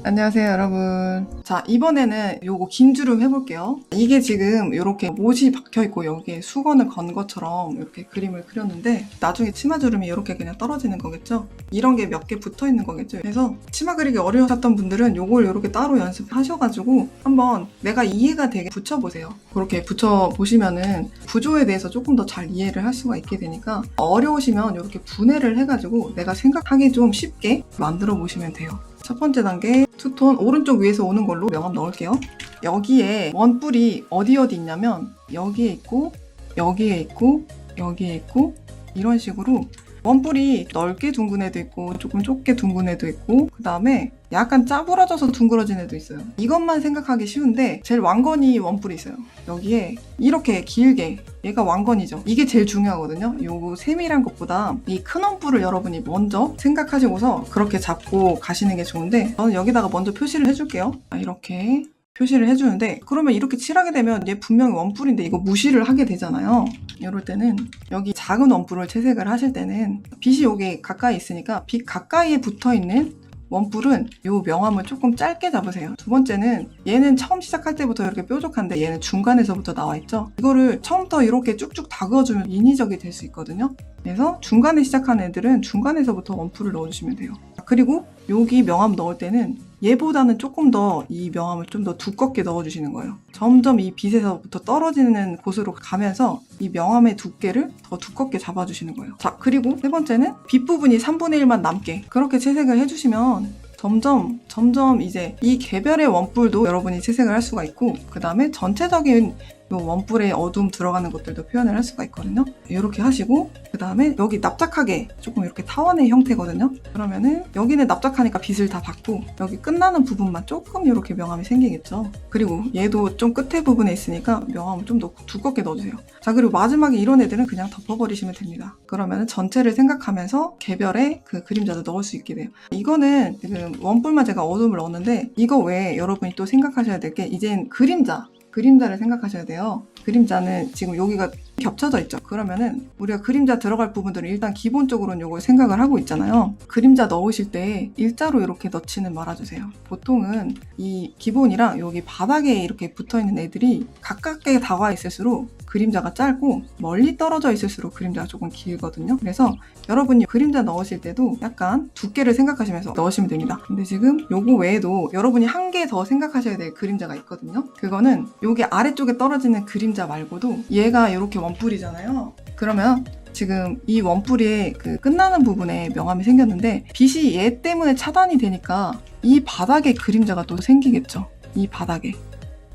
안녕하세요 여러분. 자, 이번에는 요거 긴 주름 해볼게요. 이게 지금 이렇게 못이 박혀있고 여기에 수건을 건 것처럼 이렇게 그림을 그렸는데 나중에 치마주름이 이렇게 그냥 떨어지는 거겠죠. 이런 게 몇 개 붙어있는 거겠죠. 그래서 치마 그리기 어려우셨던 분들은 요걸 이렇게 따로 연습하셔가지고 한번 내가 이해가 되게 붙여보세요. 그렇게 붙여보시면은 구조에 대해서 조금 더 잘 이해를 할 수가 있게 되니까 어려우시면 이렇게 분해를 해가지고 내가 생각하기 좀 쉽게 만들어 보시면 돼요. 첫 번째 단계 투톤 오른쪽 위에서 오는 걸로 명암 넣을게요. 여기에 원뿔이 어디 있냐면 여기에 있고 여기에 있고 여기에 있고 이런 식으로 원뿔이 넓게 둥근 애도 있고 조금 좁게 둥근 애도 있고 그 다음에 약간 짜부러져서 둥그러진 애도 있어요. 이것만 생각하기 쉬운데 제일 왕건이 원뿔이 있어요. 여기에 이렇게 길게 얘가 왕건이죠. 이게 제일 중요하거든요. 요거 세밀한 것보다 이 큰 원뿔을 여러분이 먼저 생각하시고서 그렇게 잡고 가시는 게 좋은데 저는 여기다가 먼저 표시를 해줄게요. 이렇게 표시를 해주는데 그러면 이렇게 칠하게 되면 얘 분명히 원뿔인데 이거 무시를 하게 되잖아요. 이럴 때는 여기 작은 원뿔을 채색을 하실 때는 빛이 여기 가까이 있으니까 빛 가까이에 붙어있는 원뿔은 요 명암을 조금 짧게 잡으세요. 두 번째는 얘는 처음 시작할 때부터 이렇게 뾰족한데 얘는 중간에서부터 나와 있죠. 이거를 처음부터 이렇게 쭉쭉 다 그어주면 인위적이 될 수 있거든요. 그래서 중간에 시작하는 애들은 중간에서부터 원뿔을 넣어주시면 돼요. 그리고 여기 명암 넣을 때는 얘보다는 조금 더 이 명암을 좀 더 두껍게 넣어주시는 거예요. 점점 이 빛에서부터 떨어지는 곳으로 가면서 이 명암의 두께를 더 두껍게 잡아주시는 거예요. 자, 그리고 세 번째는 빛 부분이 3분의 1만 남게 그렇게 채색을 해주시면 점점 이제 이 개별의 원뿔도 여러분이 채색을 할 수가 있고 그 다음에 전체적인 요 원뿔에 어둠 들어가는 것들도 표현을 할 수가 있거든요. 이렇게 하시고 그 다음에 여기 납작하게 조금 이렇게 타원의 형태거든요. 그러면은 여기는 납작하니까 빛을 다 받고 여기 끝나는 부분만 조금 이렇게 명암이 생기겠죠. 그리고 얘도 좀 끝에 부분에 있으니까 명암을 좀 더 두껍게 넣어주세요. 자, 그리고 마지막에 이런 애들은 그냥 덮어버리시면 됩니다. 그러면은 전체를 생각하면서 개별의 그 그림자도 넣을 수 있게 돼요. 이거는 지금 원뿔만 제가 어둠을 넣었는데 이거 외에 여러분이 또 생각하셔야 될 게 이젠 그림자를 생각하셔야 돼요. 그림자는 지금 여기가 겹쳐져 있죠. 그러면은 우리가 그림자 들어갈 부분들은 일단 기본적으로는 이걸 생각을 하고 있잖아요. 그림자 넣으실 때 일자로 이렇게 넣지는 말아주세요. 보통은 이 기본이랑 여기 바닥에 이렇게 붙어있는 애들이 가깝게 다가와 있을수록 그림자가 짧고 멀리 떨어져 있을수록 그림자가 조금 길거든요. 그래서 여러분이 그림자 넣으실 때도 약간 두께를 생각하시면서 넣으시면 됩니다. 근데 지금 요거 외에도 여러분이 한 개 더 생각하셔야 될 그림자가 있거든요. 그거는 여기 아래쪽에 떨어지는 그림자 말고도 얘가 이렇게 원뿔이잖아요. 그러면 지금 이 원뿔의 그 끝나는 부분에 명암이 생겼는데 빛이 얘 때문에 차단이 되니까 이 바닥에 그림자가 또 생기겠죠. 이 바닥에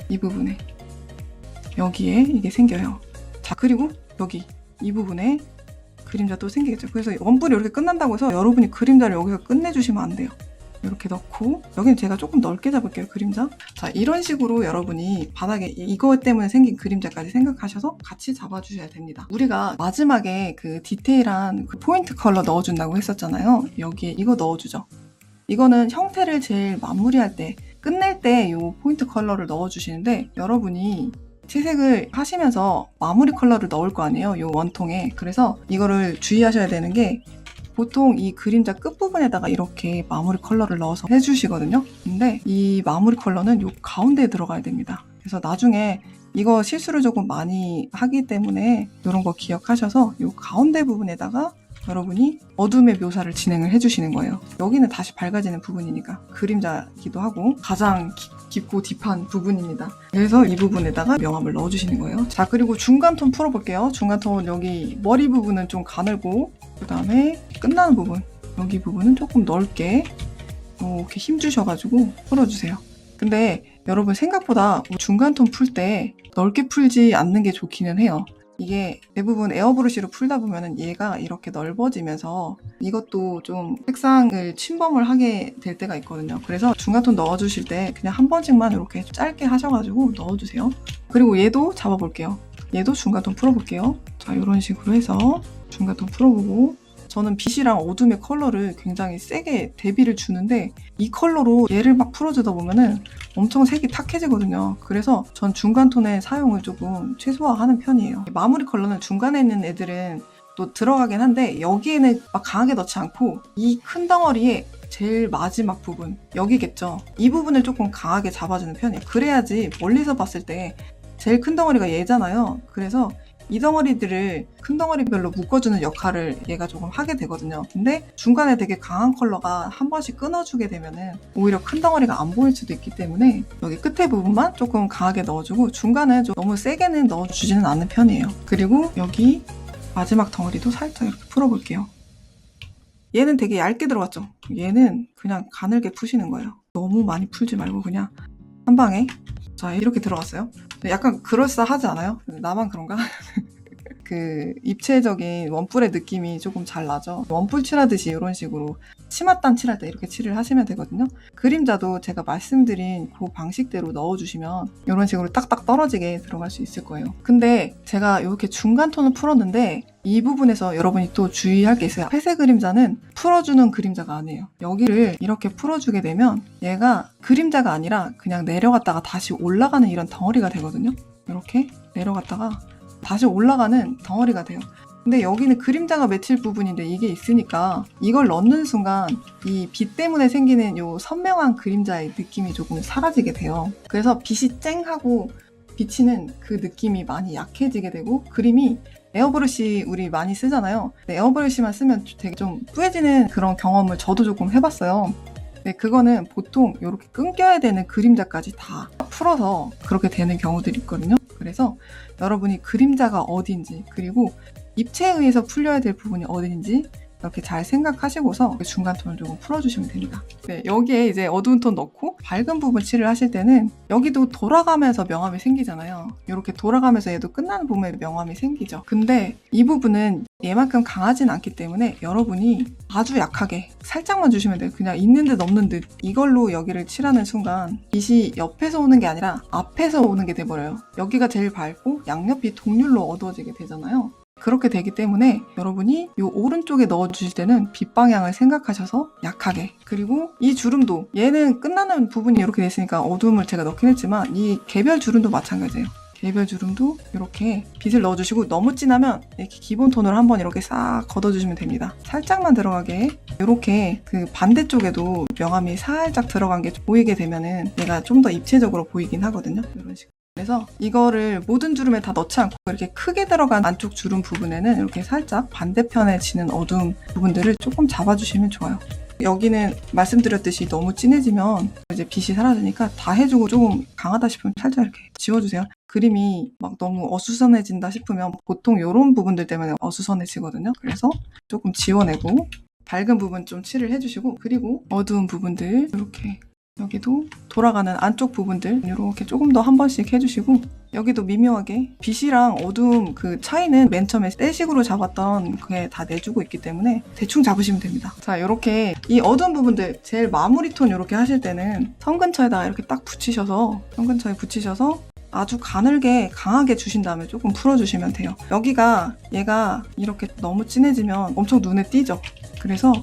이 부분에 여기에 이게 생겨요. 자, 그리고 여기 이 부분에 그림자 또 생기겠죠. 그래서 원뿔이 이렇게 끝난다고 해서 여러분이 그림자를 여기서 끝내주시면 안 돼요. 이렇게 넣고 여기는 제가 조금 넓게 잡을게요. 그림자. 자, 이런 식으로 여러분이 바닥에 이거 때문에 생긴 그림자까지 생각하셔서 같이 잡아주셔야 됩니다. 우리가 마지막에 그 디테일한 그 포인트 컬러 넣어준다고 했었잖아요. 여기에 이거 넣어주죠. 이거는 형태를 제일 마무리할 때 끝낼 때 이 포인트 컬러를 넣어주시는데 여러분이 채색을 하시면서 마무리 컬러를 넣을 거 아니에요. 이 원통에. 그래서 이거를 주의하셔야 되는 게 보통 이 그림자 끝부분에다가 이렇게 마무리 컬러를 넣어서 해주시거든요. 근데 이 마무리 컬러는 이 가운데에 들어가야 됩니다. 그래서 나중에 이거 실수를 조금 많이 하기 때문에 이런 거 기억하셔서 이 가운데 부분에다가 여러분이 어둠의 묘사를 진행을 해주시는 거예요. 여기는 다시 밝아지는 부분이니까 그림자이기도 하고 가장 깊고 딥한 부분입니다. 그래서 이 부분에다가 명암을 넣어주시는 거예요. 자, 그리고 중간톤 풀어볼게요. 중간톤 여기 머리 부분은 좀 가늘고 그 다음에 끝나는 부분 여기 부분은 조금 넓게 이렇게 힘주셔가지고 풀어주세요. 근데 여러분 생각보다 중간톤 풀 때 넓게 풀지 않는 게 좋기는 해요. 이게 대부분 에어브러쉬로 풀다 보면은 얘가 이렇게 넓어지면서 이것도 좀 색상을 침범을 하게 될 때가 있거든요. 그래서 중간톤 넣어주실 때 그냥 한 번씩만 이렇게 짧게 하셔가지고 넣어주세요. 그리고 얘도 잡아볼게요. 얘도 중간톤 풀어볼게요. 자, 이런 식으로 해서 중간톤 풀어보고 저는 빛이랑 어둠의 컬러를 굉장히 세게 대비를 주는데 이 컬러로 얘를 막 풀어주다 보면은 엄청 색이 탁해지거든요. 그래서 전 중간톤의 사용을 조금 최소화하는 편이에요. 마무리 컬러는 중간에 있는 애들은 또 들어가긴 한데 여기에는 막 강하게 넣지 않고 이 큰 덩어리에 제일 마지막 부분 여기겠죠. 이 부분을 조금 강하게 잡아주는 편이에요. 그래야지 멀리서 봤을 때 제일 큰 덩어리가 얘잖아요. 그래서 이 덩어리들을 큰 덩어리별로 묶어주는 역할을 얘가 조금 하게 되거든요. 근데 중간에 되게 강한 컬러가 한 번씩 끊어주게 되면은 오히려 큰 덩어리가 안 보일 수도 있기 때문에 여기 끝에 부분만 조금 강하게 넣어주고 중간에 좀 너무 세게는 넣어주지는 않는 편이에요. 그리고 여기 마지막 덩어리도 살짝 이렇게 풀어볼게요. 얘는 되게 얇게 들어갔죠? 얘는 그냥 가늘게 푸시는 거예요. 너무 많이 풀지 말고 그냥 한 방에. 자, 이렇게 들어갔어요. 약간 그럴싸하지 않아요? 나만 그런가? 그 입체적인 원뿔의 느낌이 조금 잘 나죠. 원뿔 칠하듯이 이런 식으로 치맛단 칠할 때 이렇게 칠을 하시면 되거든요. 그림자도 제가 말씀드린 그 방식대로 넣어주시면 이런 식으로 딱딱 떨어지게 들어갈 수 있을 거예요. 근데 제가 이렇게 중간 톤을 풀었는데 이 부분에서 여러분이 또 주의할 게 있어요. 회색 그림자는 풀어주는 그림자가 아니에요. 여기를 이렇게 풀어주게 되면 얘가 그림자가 아니라 그냥 내려갔다가 다시 올라가는 이런 덩어리가 되거든요. 이렇게 내려갔다가 다시 올라가는 덩어리가 돼요. 근데 여기는 그림자가 맺힐 부분인데 이게 있으니까 이걸 넣는 순간 이 빛 때문에 생기는 요 선명한 그림자의 느낌이 조금 사라지게 돼요. 그래서 빛이 쨍하고 비치는 그 느낌이 많이 약해지게 되고 그림이 에어브러쉬 우리 많이 쓰잖아요. 에어브러쉬만 쓰면 되게 좀 뿌얘지는 그런 경험을 저도 조금 해봤어요. 네, 그거는 보통 이렇게 끊겨야 되는 그림자까지 다 풀어서 그렇게 되는 경우들이 있거든요. 그래서 여러분이 그림자가 어딘지 그리고 입체에 의해서 풀려야 될 부분이 어딘지 이렇게 잘 생각하시고서 중간 톤을 조금 풀어주시면 됩니다. 네, 여기에 이제 어두운 톤 넣고 밝은 부분 칠을 하실 때는 여기도 돌아가면서 명암이 생기잖아요. 이렇게 돌아가면서 얘도 끝나는 부분에 명암이 생기죠. 근데 이 부분은 얘만큼 강하진 않기 때문에 여러분이 아주 약하게 살짝만 주시면 돼요. 그냥 있는 듯 없는 듯 이걸로 여기를 칠하는 순간 빛이 옆에서 오는 게 아니라 앞에서 오는 게 돼버려요. 여기가 제일 밝고 양옆이 동률로 어두워지게 되잖아요. 그렇게 되기 때문에 여러분이 이 오른쪽에 넣어주실 때는 빛 방향을 생각하셔서 약하게 그리고 이 주름도 얘는 끝나는 부분이 이렇게 됐으니까 어두움을 제가 넣긴 했지만 이 개별 주름도 마찬가지예요. 개별 주름도 이렇게 빛을 넣어주시고 너무 진하면 이렇게 기본 톤으로 한번 이렇게 싹 걷어주시면 됩니다. 살짝만 들어가게 이렇게 그 반대쪽에도 명암이 살짝 들어간 게 보이게 되면은 얘가 좀 더 입체적으로 보이긴 하거든요. 이런 식으로. 그래서 이거를 모든 주름에 다 넣지 않고 이렇게 크게 들어간 안쪽 주름 부분에는 이렇게 살짝 반대편에 지는 어두운 부분들을 조금 잡아주시면 좋아요. 여기는 말씀드렸듯이 너무 진해지면 이제 빛이 사라지니까 다 해주고 조금 강하다 싶으면 살짝 이렇게 지워주세요. 그림이 막 너무 어수선해진다 싶으면 보통 이런 부분들 때문에 어수선해지거든요. 그래서 조금 지워내고 밝은 부분 좀 칠을 해주시고 그리고 어두운 부분들 이렇게 여기도 돌아가는 안쪽 부분들 이렇게 조금 더 한 번씩 해주시고 여기도 미묘하게 빛이랑 어두움 그 차이는 맨 처음에 떼식으로 잡았던 그게 다 내주고 있기 때문에 대충 잡으시면 됩니다. 자, 이렇게 이 어두운 부분들 제일 마무리 톤 이렇게 하실 때는 선 근처에다 이렇게 딱 붙이셔서 선 근처에 붙이셔서 아주 가늘게 강하게 주신 다음에 조금 풀어주시면 돼요. 여기가 얘가 이렇게 너무 진해지면 엄청 눈에 띄죠. 그래서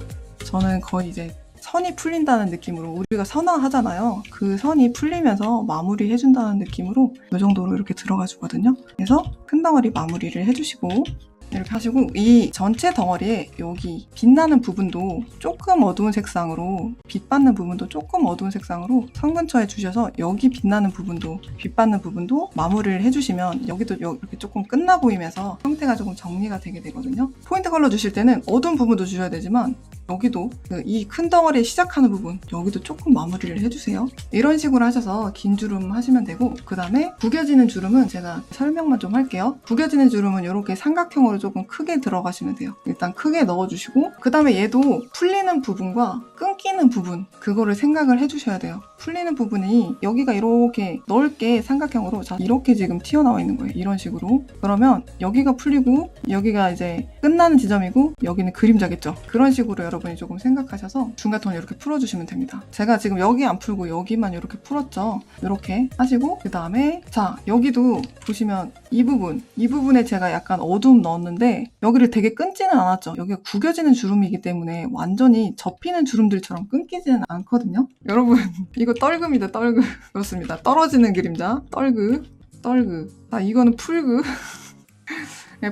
저는 거의 이제 선이 풀린다는 느낌으로 우리가 선화하잖아요. 그 선이 풀리면서 마무리 해준다는 느낌으로 이 정도로 이렇게 들어가 주거든요. 그래서 큰 덩어리 마무리를 해주시고 이렇게 하시고 이 전체 덩어리에 여기 빛나는 부분도 조금 어두운 색상으로 빛 받는 부분도 조금 어두운 색상으로 선 근처에 주셔서 여기 빛나는 부분도 빛 받는 부분도 마무리를 해주시면 여기도 이렇게 조금 끝나 보이면서 형태가 조금 정리가 되게 되거든요. 포인트 컬러 주실 때는 어두운 부분도 주셔야 되지만 여기도 이 큰 덩어리 시작하는 부분 여기도 조금 마무리를 해주세요. 이런 식으로 하셔서 긴 주름 하시면 되고 그 다음에 구겨지는 주름은 제가 설명만 좀 할게요. 구겨지는 주름은 이렇게 삼각형으로 조금 크게 들어가시면 돼요. 일단 크게 넣어주시고 그 다음에 얘도 풀리는 부분과 끊기는 부분 그거를 생각을 해주셔야 돼요. 풀리는 부분이 여기가 이렇게 넓게 삼각형으로 자 이렇게 지금 튀어나와 있는 거예요. 이런 식으로. 그러면 여기가 풀리고 여기가 이제 끝나는 지점이고 여기는 그림자겠죠. 그런 식으로 여러분이 조금 생각하셔서 중간 톤을 이렇게 풀어주시면 됩니다. 제가 지금 여기 안 풀고 여기만 이렇게 풀었죠. 이렇게 하시고 그 다음에 자 여기도 보시면 이 부분에 제가 약간 어두움 넣었는데 여기를 되게 끊지는 않았죠. 여기가 구겨지는 주름이기 때문에 완전히 접히는 주름들처럼 끊기지는 않거든요. 여러분 이거 떨그입니다. 떨그. 그렇습니다. 떨어지는 그림자 떨그. 아 이거는 풀그.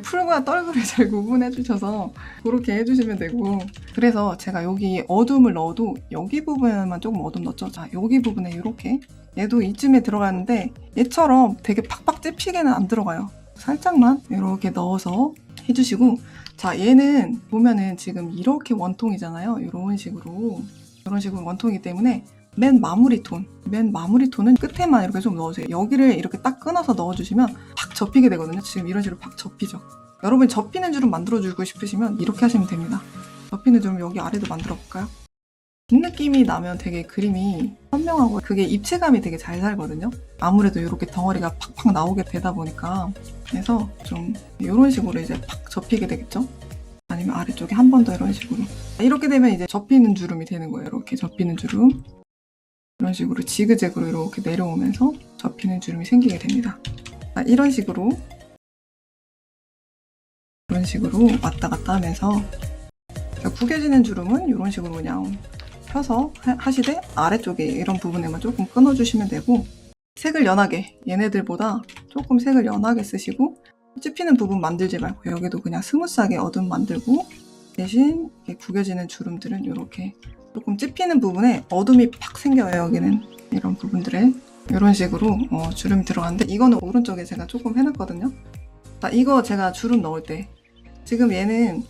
풀과 떨굴을 잘 구분해 주셔서 그렇게 해주시면 되고, 그래서 제가 여기 어둠을 넣어도 여기 부분에만 조금 어둠 넣었죠. 자, 여기 부분에 이렇게 얘도 이쯤에 들어가는데 얘처럼 되게 팍팍 찝히게는 안 들어가요. 살짝만 이렇게 넣어서 해주시고, 자, 얘는 보면은 지금 이렇게 원통이잖아요. 이런 식으로 원통이기 때문에 맨 마무리 톤은 끝에만 이렇게 좀 넣어주세요. 여기를 이렇게 딱 끊어서 넣어주시면 팍 접히게 되거든요. 지금 이런 식으로 팍 접히죠. 여러분 접히는 주름 만들어주고 싶으시면 이렇게 하시면 됩니다. 접히는 주름 여기 아래도 만들어 볼까요? 긴 느낌이 나면 되게 그림이 선명하고 그게 입체감이 되게 잘 살거든요. 아무래도 이렇게 덩어리가 팍팍 나오게 되다 보니까. 그래서 좀 이런 식으로 이제 팍 접히게 되겠죠? 아니면 아래쪽에 한 번 더 이런 식으로. 이렇게 되면 이제 접히는 주름이 되는 거예요. 이렇게 접히는 주름. 이런 식으로 지그재그로 이렇게 내려오면서 접히는 주름이 생기게 됩니다. 이런 식으로 왔다 갔다 하면서 구겨지는 주름은 이런 식으로 그냥 펴서 하시되 아래쪽에 이런 부분에만 조금 끊어주시면 되고, 색을 연하게, 얘네들보다 조금 색을 연하게 쓰시고 찝히는 부분 만들지 말고 여기도 그냥 스무스하게 어둠 만들고, 대신 구겨지는 주름들은 이렇게 조금 찝히는 부분에 어둠이 팍 생겨요. 여기는 이런 부분들에 이런 식으로 주름이 들어가는데, 이거는 오른쪽에 제가 조금 해놨거든요. 자, 이거 제가 주름 넣을 때 지금 얘는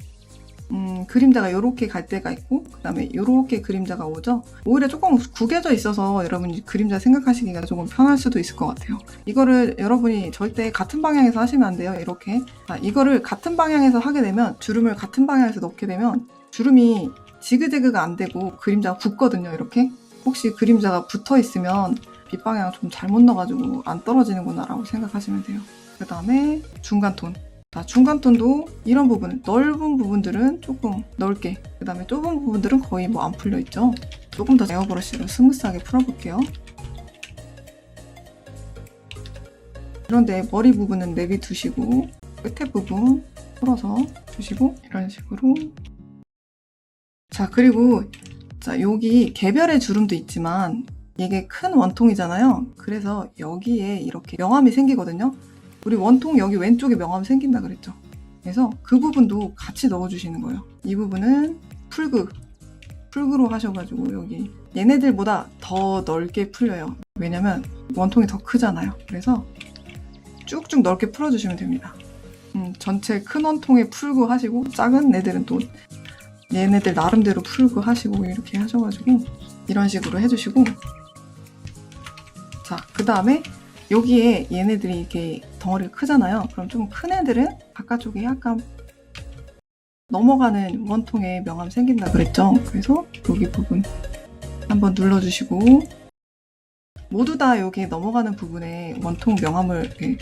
그림자가 이렇게 갈 때가 있고, 그 다음에 이렇게 그림자가 오죠. 오히려 조금 구겨져 있어서 여러분이 그림자 생각하시기가 조금 편할 수도 있을 것 같아요. 이거를 여러분이 절대 같은 방향에서 하시면 안 돼요. 이렇게. 자, 이거를 같은 방향에서 하게 되면, 주름을 같은 방향에서 넣게 되면 주름이 지그재그가 안 되고 그림자가 굳거든요. 이렇게. 혹시 그림자가 붙어 있으면 빗방향 좀 잘못 넣어가지고 안 떨어지는구나 라고 생각하시면 돼요. 그 다음에 중간톤. 자, 중간톤도 이런 부분, 넓은 부분들은 조금 넓게, 그 다음에 좁은 부분들은 거의 뭐 안 풀려 있죠. 조금 더 에어브러쉬로 스무스하게 풀어볼게요. 그런데 머리 부분은 내비두시고 끝에 부분 풀어서 주시고 이런 식으로. 자, 그리고 자, 여기 개별의 주름도 있지만 이게 큰 원통이잖아요. 그래서 여기에 이렇게 명암이 생기거든요. 우리 원통 여기 왼쪽에 명암 생긴다 그랬죠. 그래서 그 부분도 같이 넣어주시는 거예요. 이 부분은 풀그로 하셔가지고 여기 얘네들보다 더 넓게 풀려요. 왜냐면 원통이 더 크잖아요. 그래서 쭉쭉 넓게 풀어주시면 됩니다. 전체 큰 원통에 풀고 하시고, 작은 애들은 또 얘네들 나름대로 풀고 하시고 이렇게 하셔가지고 이런 식으로 해주시고, 자, 그 다음에 여기에 얘네들이 이렇게 덩어리가 크잖아요. 그럼 좀 큰 애들은 바깥쪽에 약간 넘어가는 원통에 명암 생긴다 그랬죠. 그래서 여기 부분 한번 눌러주시고, 모두 다 여기 넘어가는 부분에 원통 명암을 이렇게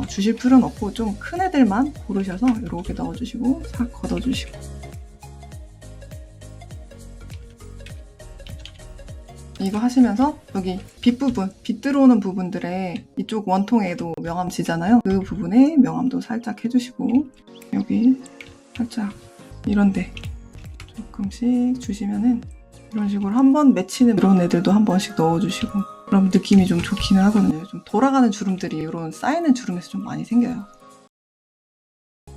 주실 필요는 없고 좀 큰 애들만 고르셔서 이렇게 넣어주시고 싹 걷어주시고, 이거 하시면서 여기 빛 들어오는 부분들에 이쪽 원통에도 명암 지잖아요. 그 부분에 명암도 살짝 해주시고, 여기 살짝 이런데 조금씩 주시면은 이런 식으로 한번 맺히는 이런 애들도 한 번씩 넣어주시고, 그럼 느낌이 좀 좋기는 하거든요. 좀 돌아가는 주름들이 이런 쌓이는 주름에서 좀 많이 생겨요.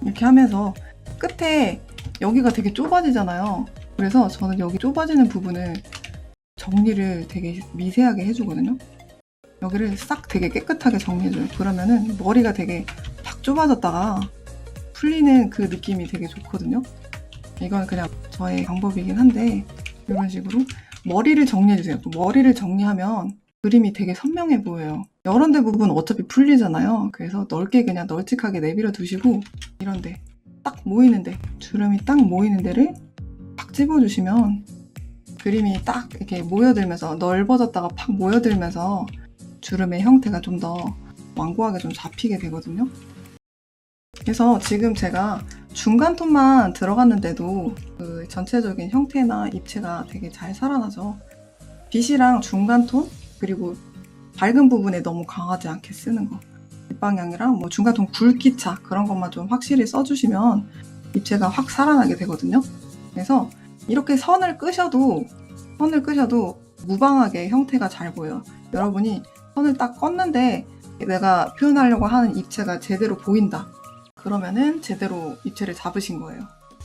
이렇게 하면서 끝에 여기가 되게 좁아지잖아요. 그래서 저는 여기 좁아지는 부분을 정리를 되게 미세하게 해주거든요. 여기를 싹 되게 깨끗하게 정리해줘요. 그러면은 머리가 되게 탁 좁아졌다가 풀리는 그 느낌이 되게 좋거든요. 이건 그냥 저의 방법이긴 한데, 이런 식으로 머리를 정리해주세요. 머리를 정리하면 그림이 되게 선명해 보여요. 이런 데 부분 어차피 풀리잖아요. 그래서 넓게 그냥 널찍하게 내버려 두시고, 이런데 딱 모이는데, 주름이 딱 모이는 데를 팍 집어주시면 그림이 딱 이렇게 모여들면서, 넓어졌다가 팍 모여들면서 주름의 형태가 좀 더 완고하게 좀 잡히게 되거든요. 그래서 지금 제가 중간톤만 들어갔는데도 그 전체적인 형태나 입체가 되게 잘 살아나죠. 빛이랑 중간톤, 그리고 밝은 부분에 너무 강하지 않게 쓰는 거, 빗방향이랑 뭐 중간톤 굵기차, 그런 것만 좀 확실히 써주시면 입체가 확 살아나게 되거든요. 그래서 이렇게 선을 끄셔도 무방하게 형태가 잘 보여요. 여러분이 선을 딱 껐는데 내가 표현하려고 하는 입체가 제대로 보인다. 그러면은 제대로 입체를 잡으신 거예요.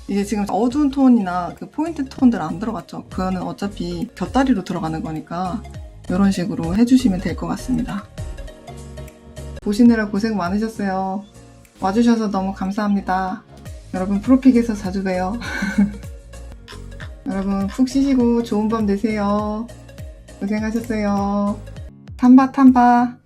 이게 지금 어두운 톤이나 그 포인트 톤들 안 들어갔죠? 그거는 어차피 곁다리로 들어가는 거니까 이런 식으로 해주시면 될 것 같습니다. 보시느라 고생 많으셨어요. 와주셔서 너무 감사합니다. 여러분 프로픽에서 자주 봬요. 여러분 푹 쉬시고 좋은 밤 되세요. 고생하셨어요. 탐바 탐바.